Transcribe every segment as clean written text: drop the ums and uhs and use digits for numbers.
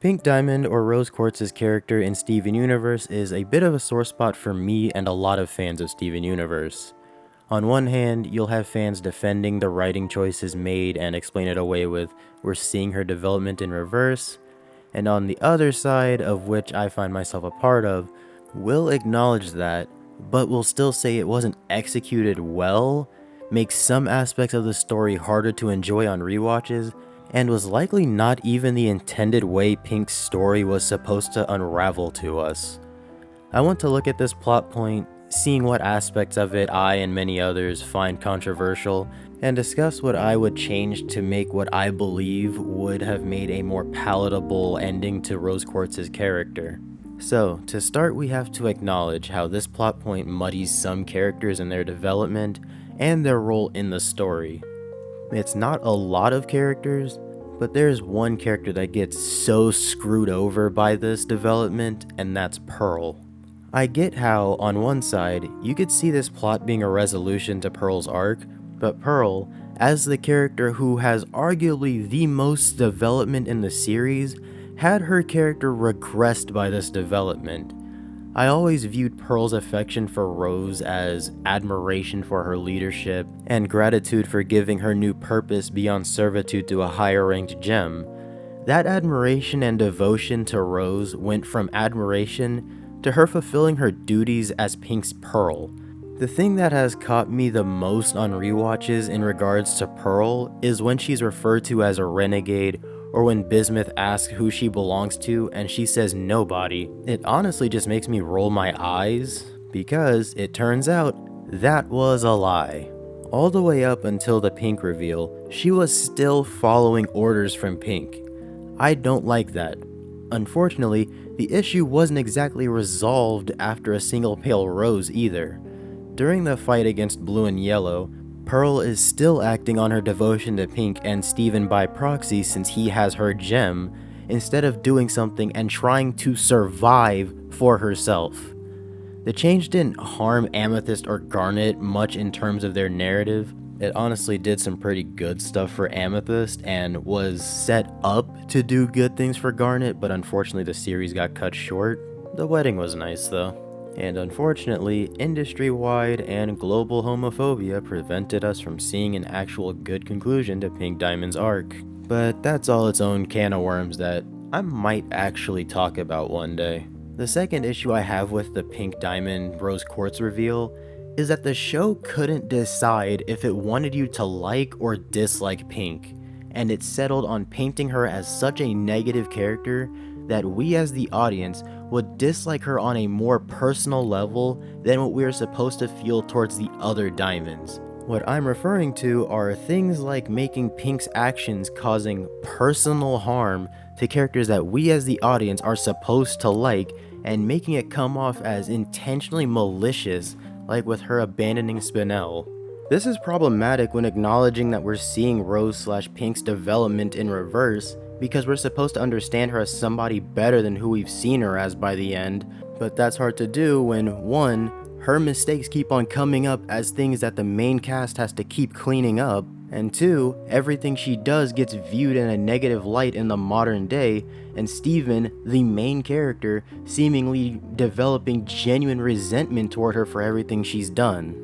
Pink Diamond, or Rose Quartz's character in Steven Universe, is a bit of a sore spot for me and a lot of fans of Steven Universe. On one hand, you'll have fans defending the writing choices made and explain it away with, "We're seeing her development in reverse," and on the other side, of which I find myself a part of, will acknowledge that, but will still say it wasn't executed well, makes some aspects of the story harder to enjoy on rewatches, and was likely not even the intended way Pink's story was supposed to unravel to us. I want to look at this plot point, seeing what aspects of it I and many others find controversial, and discuss what I would change to make what I believe would have made a more palatable ending to Rose Quartz's character. So, to start, we have to acknowledge how this plot point muddies some characters in their development and their role in the story. It's not a lot of characters, but there's one character that gets so screwed over by this development, and that's Pearl. I get how, on one side, you could see this plot being a resolution to Pearl's arc, but Pearl, as the character who has arguably the most development in the series, had her character regressed by this development. I always viewed Pearl's affection for Rose as admiration for her leadership and gratitude for giving her new purpose beyond servitude to a higher ranked gem. That admiration and devotion to Rose went from admiration to her fulfilling her duties as Pink's Pearl. The thing that has caught me the most on rewatches in regards to Pearl is when she's referred to as a renegade, or when Bismuth asks who she belongs to and she says nobody. It honestly just makes me roll my eyes, because it turns out that was a lie. All the way up until the Pink reveal, she was still following orders from Pink. I don't like that. Unfortunately, the issue wasn't exactly resolved after a single pale rose either. During the fight against Blue and Yellow, Pearl is still acting on her devotion to Pink and Steven by proxy since he has her gem, instead of doing something and trying to survive for herself. The change didn't harm Amethyst or Garnet much in terms of their narrative. It honestly did some pretty good stuff for Amethyst and was set up to do good things for Garnet, but unfortunately the series got cut short. The wedding was nice though. And unfortunately, industry-wide and global homophobia prevented us from seeing an actual good conclusion to Pink Diamond's arc. But that's all its own can of worms that I might actually talk about one day. The second issue I have with the Pink Diamond Rose Quartz reveal is that the show couldn't decide if it wanted you to like or dislike Pink, and it settled on painting her as such a negative character that we as the audience would dislike her on a more personal level than what we are supposed to feel towards the other diamonds. What I'm referring to are things like making Pink's actions causing personal harm to characters that we as the audience are supposed to like, and making it come off as intentionally malicious, like with her abandoning Spinel. This is problematic when acknowledging that we're seeing Rose/Pink's development in reverse, because we're supposed to understand her as somebody better than who we've seen her as by the end, but that's hard to do when 1. Her mistakes keep on coming up as things that the main cast has to keep cleaning up, and 2. Everything she does gets viewed in a negative light in the modern day, and Steven, the main character, seemingly developing genuine resentment toward her for everything she's done.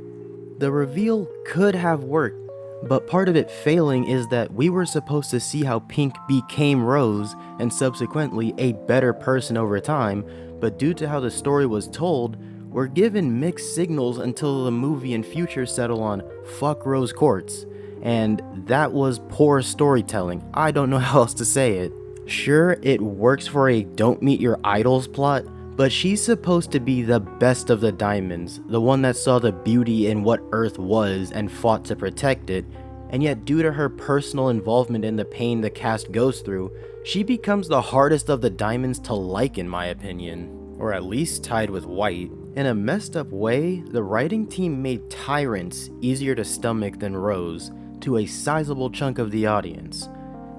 The reveal could have worked, but part of it failing is that we were supposed to see how Pink became Rose and subsequently a better person over time, but due to how the story was told, we're given mixed signals until the movie and future settle on "fuck Rose Quartz," and that was poor storytelling. I don't know how else to say it. Sure, it works for a don't meet your idols plot, but she's supposed to be the best of the diamonds, the one that saw the beauty in what Earth was and fought to protect it, and yet due to her personal involvement in the pain the cast goes through, she becomes the hardest of the diamonds to like in my opinion, or at least tied with White. In a messed up way, the writing team made tyrants easier to stomach than Rose to a sizable chunk of the audience.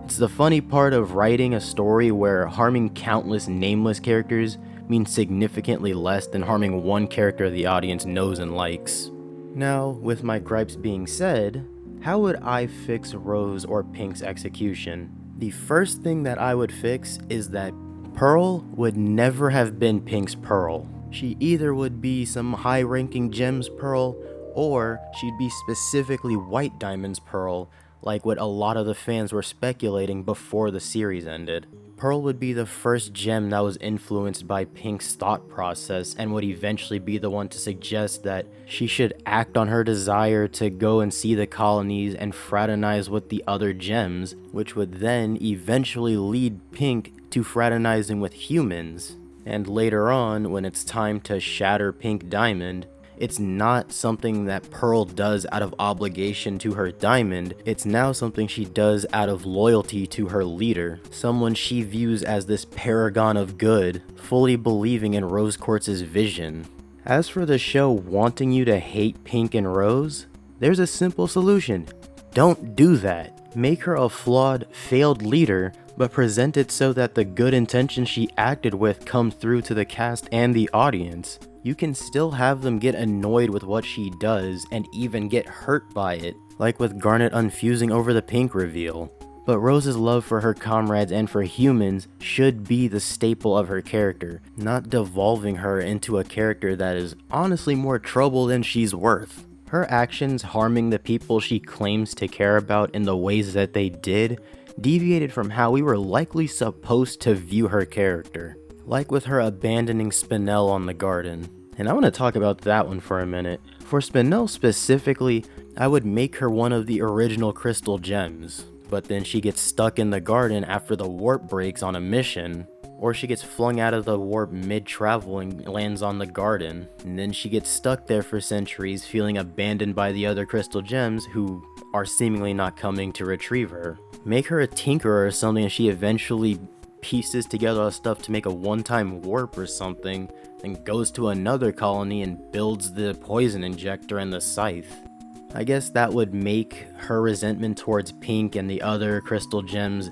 It's the funny part of writing a story where harming countless nameless characters means significantly less than harming one character the audience knows and likes. Now, with my gripes being said, how would I fix Rose or Pink's execution? The first thing that I would fix is that Pearl would never have been Pink's Pearl. She either would be some high-ranking Gem's Pearl, or she'd be specifically White Diamond's Pearl, like what a lot of the fans were speculating before the series ended. Pearl would be the first gem that was influenced by Pink's thought process and would eventually be the one to suggest that she should act on her desire to go and see the colonies and fraternize with the other gems, which would then eventually lead Pink to fraternizing with humans. And later on, when it's time to shatter Pink Diamond, it's not something that Pearl does out of obligation to her diamond, it's now something she does out of loyalty to her leader, someone she views as this paragon of good, fully believing in Rose Quartz's vision. As for the show wanting you to hate Pink and Rose, there's a simple solution. Don't do that. Make her a flawed, failed leader, but present it so that the good intentions she acted with come through to the cast and the audience. You can still have them get annoyed with what she does and even get hurt by it, like with Garnet unfusing over the Pink reveal. But Rose's love for her comrades and for humans should be the staple of her character, not devolving her into a character that is honestly more trouble than she's worth. Her actions harming the people she claims to care about in the ways that they did deviated from how we were likely supposed to view her character. Like with her abandoning Spinel on the garden. And I want to talk about that one for a minute. For Spinel specifically, I would make her one of the original crystal gems. But then she gets stuck in the garden after the warp breaks on a mission. Or she gets flung out of the warp mid-travel and lands on the garden. And then she gets stuck there for centuries, feeling abandoned by the other crystal gems who are seemingly not coming to retrieve her. Make her a tinkerer or something and she eventually pieces together stuff to make a one-time warp or something, then goes to another colony and builds the poison injector and the scythe. I guess that would make her resentment towards Pink and the other crystal gems,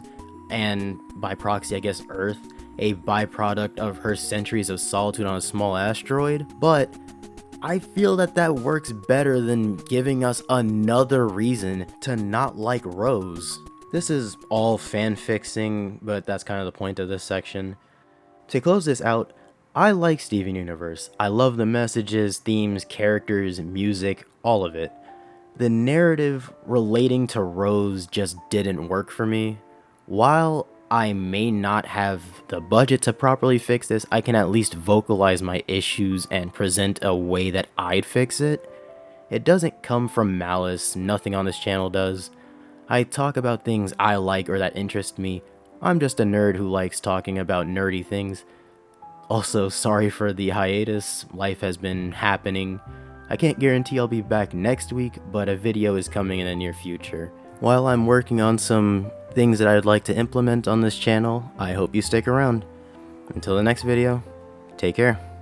and by proxy I guess Earth, a byproduct of her centuries of solitude on a small asteroid, but I feel that that works better than giving us another reason to not like Rose. This is all fan-fixing, but that's kind of the point of this section. To close this out, I like Steven Universe. I love the messages, themes, characters, music, all of it. The narrative relating to Rose just didn't work for me. While I may not have the budget to properly fix this, I can at least vocalize my issues and present a way that I'd fix it. It doesn't come from malice, nothing on this channel does. I talk about things I like or that interest me. I'm just a nerd who likes talking about nerdy things. Also, sorry for the hiatus, life has been happening. I can't guarantee I'll be back next week, but a video is coming in the near future. While I'm working on some things that I'd like to implement on this channel, I hope you stick around. Until the next video, take care.